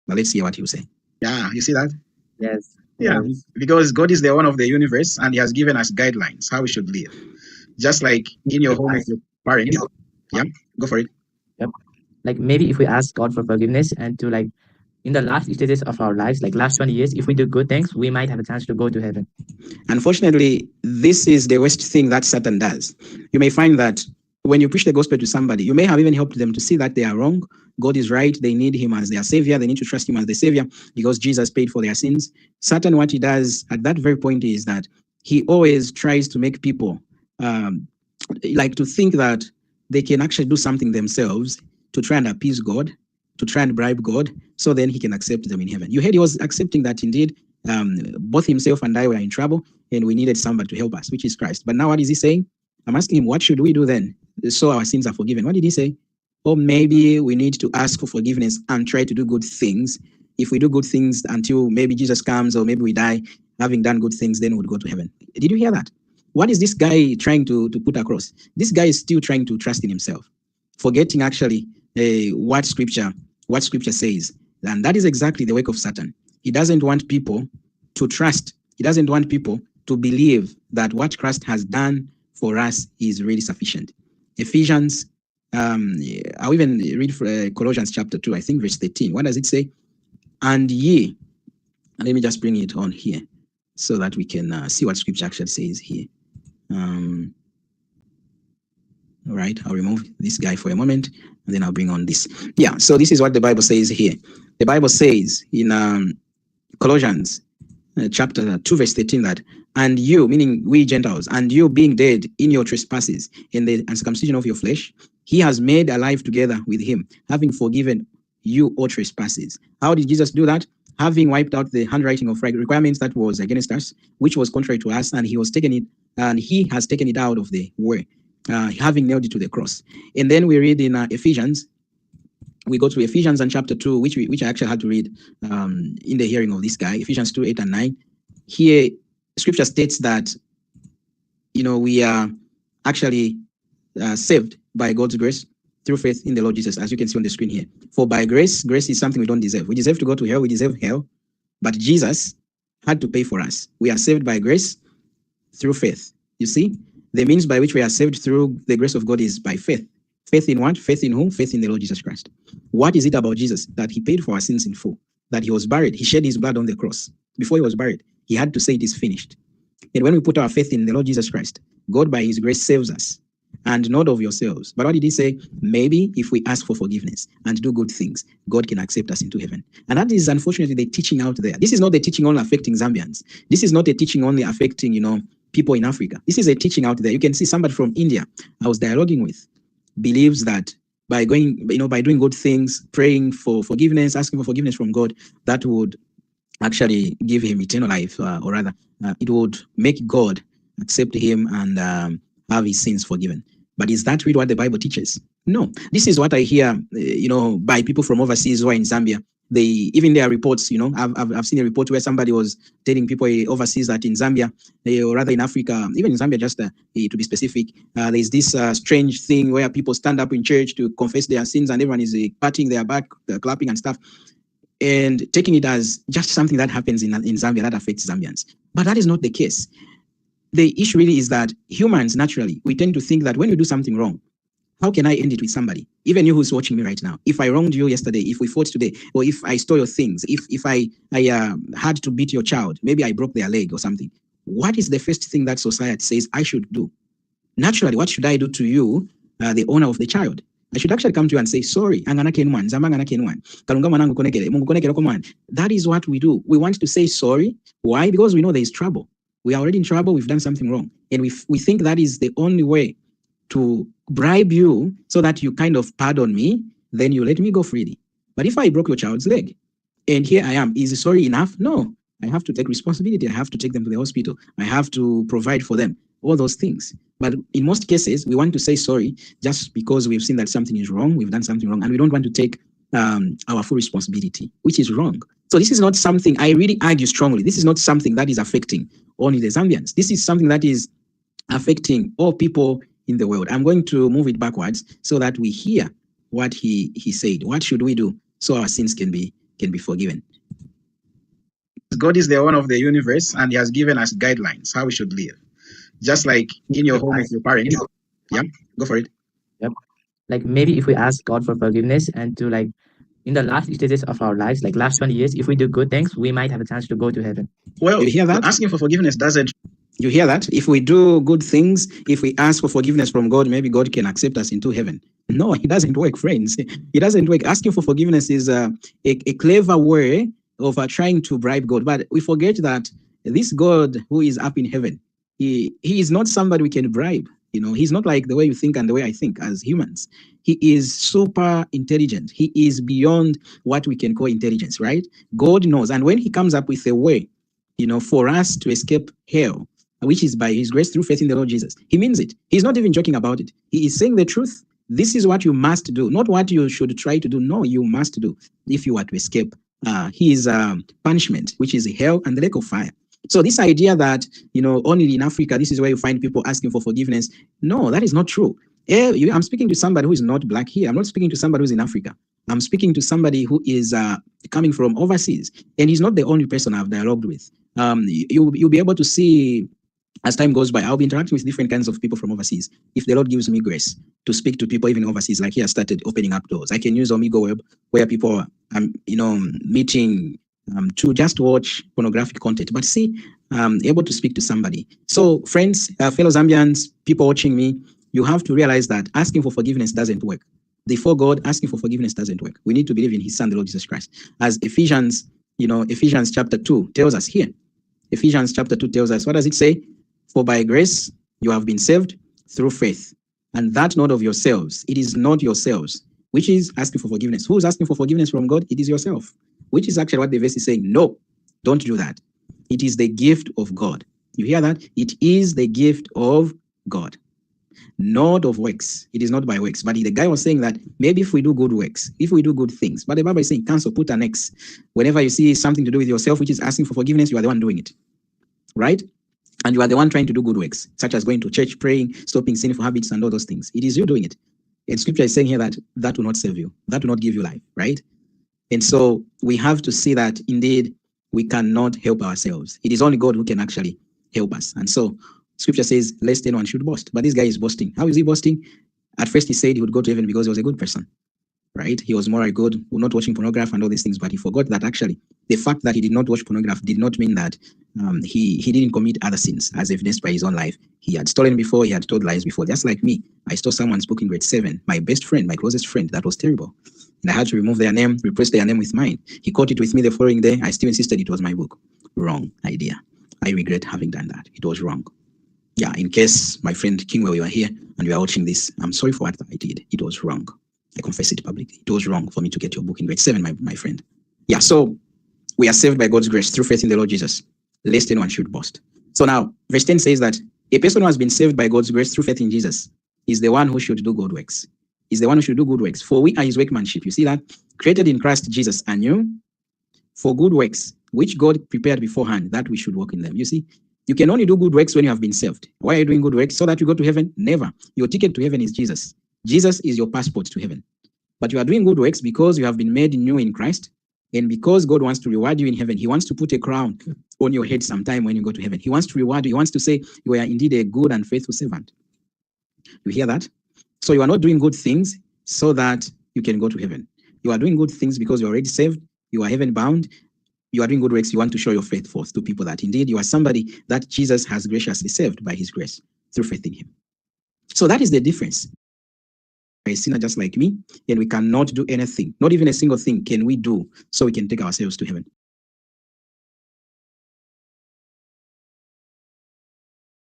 But let's see what he'll say. Yeah, you see that? Yes. Yeah, Yes. because God is the owner of the universe and he has given us guidelines how we should live. Just like in your home with your parents. Yeah, go for it. Yep. Like maybe if we ask God for forgiveness and to like in the last stages of our lives, like last 20 years, if we do good things, we might have a chance to go to heaven. Unfortunately, this is the worst thing that Satan does. You may find that when you preach the gospel to somebody, you may have even helped them to see that they are wrong. God is right. They need him as their savior. They need to trust him as the savior because Jesus paid for their sins. Satan, what he does at that very point is that he always tries to make people like to think that they can actually do something themselves to try and appease God, to try and bribe God, so then he can accept them in heaven. You heard he was accepting that indeed both himself and I were in trouble and we needed somebody to help us, which is Christ. But now what is he saying? I'm asking him, what should we do then so our sins are forgiven? What did he say? Or maybe we need to ask for forgiveness and try to do good things. If we do good things until maybe Jesus comes or maybe we die, having done good things, then we'll go to heaven. Did you hear that? What is this guy trying to put across? This guy is still trying to trust in himself, forgetting actually what scripture says. And that is exactly the work of Satan. He doesn't want people to trust. He doesn't want people to believe that what Christ has done for us is really sufficient. Ephesians, I'll even read Colossians chapter 2, I think verse 13. What does it say? And ye, let me just bring it on here so that we can see what scripture actually says here. All right, I'll remove this guy for a moment and then I'll bring on this. Yeah, so this is what the Bible says here. The Bible says in Colossians chapter 2 verse 13 that, and you, meaning we Gentiles, and you being dead in your trespasses in the uncircumcision of your flesh, he has made alive together with him, having forgiven you all trespasses. How did Jesus do that? Having wiped out the handwriting of requirements that was against us, which was contrary to us, and he has taken it out of the way, having nailed it to the cross. And then we read in Ephesians, we go to Ephesians and chapter 2, which I actually had to read in the hearing of this guy, Ephesians 2, 8 and 9. Here, scripture states that, we are actually saved by God's grace through faith in the Lord Jesus, as you can see on the screen here. For by grace is something we don't deserve. We deserve to go to hell. We deserve hell. But Jesus had to pay for us. We are saved by grace through faith. You see, the means by which we are saved through the grace of God is by faith. Faith in what? Faith in whom? Faith in the Lord Jesus Christ. What is it about Jesus? That he paid for our sins in full, that he was buried. He shed his blood on the cross. Before he was buried, he had to say it is finished. And when we put our faith in the Lord Jesus Christ, God by his grace saves us, and not of yourselves. But what did he say? Maybe if we ask for forgiveness and do good things, God can accept us into heaven. And that is unfortunately the teaching out there. This is not the teaching only affecting Zambians. This is not a teaching only affecting, people in Africa. This is a teaching out there. You can see somebody from India I was dialoguing with believes that by doing good things, praying for forgiveness, asking for forgiveness from God, that would actually give him eternal life, or rather, it would make God accept him and have his sins forgiven. But is that really what the Bible teaches? No. This is what I hear, by people from overseas who are in Zambia. Even their reports, I've seen a report where somebody was telling people overseas that in Zambia, or rather in Africa, even in Zambia, just to be specific, there's this strange thing where people stand up in church to confess their sins and everyone is patting their back, clapping and stuff, and taking it as just something that happens in Zambia that affects Zambians. But that is not the case. The issue really is that humans, naturally, we tend to think that when we do something wrong, how can I end it with somebody? Even you who's watching me right now. If I wronged you yesterday, if we fought today, or if I stole your things, if I had to beat your child, maybe I broke their leg or something, what is the first thing that society says I should do? Naturally, what should I do to you, the owner of the child? I should actually come to you and say, sorry, that is what we do. We want to say sorry. Why? Because we know there is trouble. We are already in trouble. We've done something wrong. And we think that is the only way to bribe you so that you kind of pardon me, then you let me go freely. But if I broke your child's leg and here I am, is sorry enough? No, I have to take responsibility. I have to take them to the hospital. I have to provide for them, all those things. But in most cases, we want to say sorry just because we've seen that something is wrong, we've done something wrong, and we don't want to take our full responsibility, which is wrong. So this is not something, I really argue strongly, this is not something that is affecting only the Zambians. This is something that is affecting all people in the world. I'm going to move it backwards so that we hear what he said. What should we do so our sins can be can be forgiven. God is the owner of the universe, and He has given us guidelines how we should live. Just like in your home with your parents. Yeah, go for it. Yep. Like maybe if we ask God for forgiveness and to like in the last stages of our lives, like last 20 years, if we do good things, we might have a chance to go to heaven. Well, you hear that? Asking for forgiveness doesn't. You hear that? If we do good things, if we ask for forgiveness from God, maybe God can accept us into heaven. No, it doesn't work, friends. It doesn't work. Asking for forgiveness is a clever way of trying to bribe God. But we forget that this God who is up in heaven, he is not somebody we can bribe. You know, he's not like the way you think and the way I think as humans. He is super intelligent. He is beyond what we can call intelligence, right? God knows. And when he comes up with a way, you know, for us to escape hell, which is by his grace through faith in the Lord Jesus, he means it. He's not even joking about it. He is saying the truth. This is what you must do, not what you should try to do. No, you must do if you are to escape his punishment, which is hell and the lake of fire. So this idea that, you know, only in Africa, this is where you find people asking for forgiveness. No, that is not true. I'm speaking to somebody who is not black here. I'm not speaking to somebody who's in Africa. I'm speaking to somebody who is coming from overseas. And he's not the only person I've dialogued with. You'll be able to see as time goes by, I'll be interacting with different kinds of people from overseas. If the Lord gives me grace to speak to people even overseas, like he has started opening up doors. I can use Omigo Web where people are, meeting to just watch pornographic content, but see, able to speak to somebody. So friends, fellow Zambians, people watching me, you have to realize that asking for forgiveness doesn't work. Before God, asking for forgiveness doesn't work. We need to believe in his son, the Lord Jesus Christ. As Ephesians chapter 2 tells us here. Ephesians chapter 2 tells us, what does it say? For by grace you have been saved through faith, and that not of yourselves. It is not yourselves, which is asking for forgiveness. Who is asking for forgiveness from God? It is yourself, which is actually what the verse is saying. No, don't do that. It is the gift of God. You hear that? It is the gift of God, not of works. It is not by works. But the guy was saying that maybe if we do good works, if we do good things, but the Bible is saying cancel, put an X. Whenever you see something to do with yourself, which is asking for forgiveness, you are the one doing it, right? And you are the one trying to do good works, such as going to church, praying, stopping sinful habits, and all those things. It is you doing it. And scripture is saying here that that will not save you. That will not give you life, right? And so we have to see that indeed we cannot help ourselves. It is only God who can actually help us. And so scripture says, lest anyone should boast. But this guy is boasting. How is he boasting? At first he said he would go to heaven because he was a good person, right? He was morally good, not watching pornography and all these things, but he forgot that actually the fact that he did not watch pornography did not mean that he didn't commit other sins, as evidenced by his own life. He had stolen before, he had told lies before. Just like me, I stole someone's book in grade 7, my best friend, my closest friend. That was terrible. And I had to remove their name, replace their name with mine. He caught it with me the following day. I still insisted it was my book. Wrong idea. I regret having done that. It was wrong. Yeah, in case my friend Kingwell, you are here and you are watching this, I'm sorry for what I did. It was wrong. I confess it publicly. It was wrong for me to get your book in grade 7, my friend. Yeah, so we are saved by God's grace through faith in the Lord Jesus, lest anyone should boast. So now, verse 10 says that a person who has been saved by God's grace through faith in Jesus is the one who should do good works. Is the one who should do good works. For we are his workmanship. You see that? Created in Christ Jesus anew for good works, which God prepared beforehand that we should walk in them. You see, you can only do good works when you have been saved. Why are you doing good works? So that you go to heaven? Never. Your ticket to heaven is Jesus. Jesus is your passport to heaven. But you are doing good works because you have been made new in Christ. And because God wants to reward you in heaven, he wants to put a crown on your head sometime when you go to heaven. He wants to reward you. He wants to say, you are indeed a good and faithful servant. You hear that? So you are not doing good things so that you can go to heaven. You are doing good things because you're already saved. You are heaven bound. You are doing good works. You want to show your faith forth to people that indeed you are somebody that Jesus has graciously saved by his grace through faith in him. So that is the difference. A sinner just like me, and we cannot do anything, not even a single thing can we do so we can take ourselves to heaven.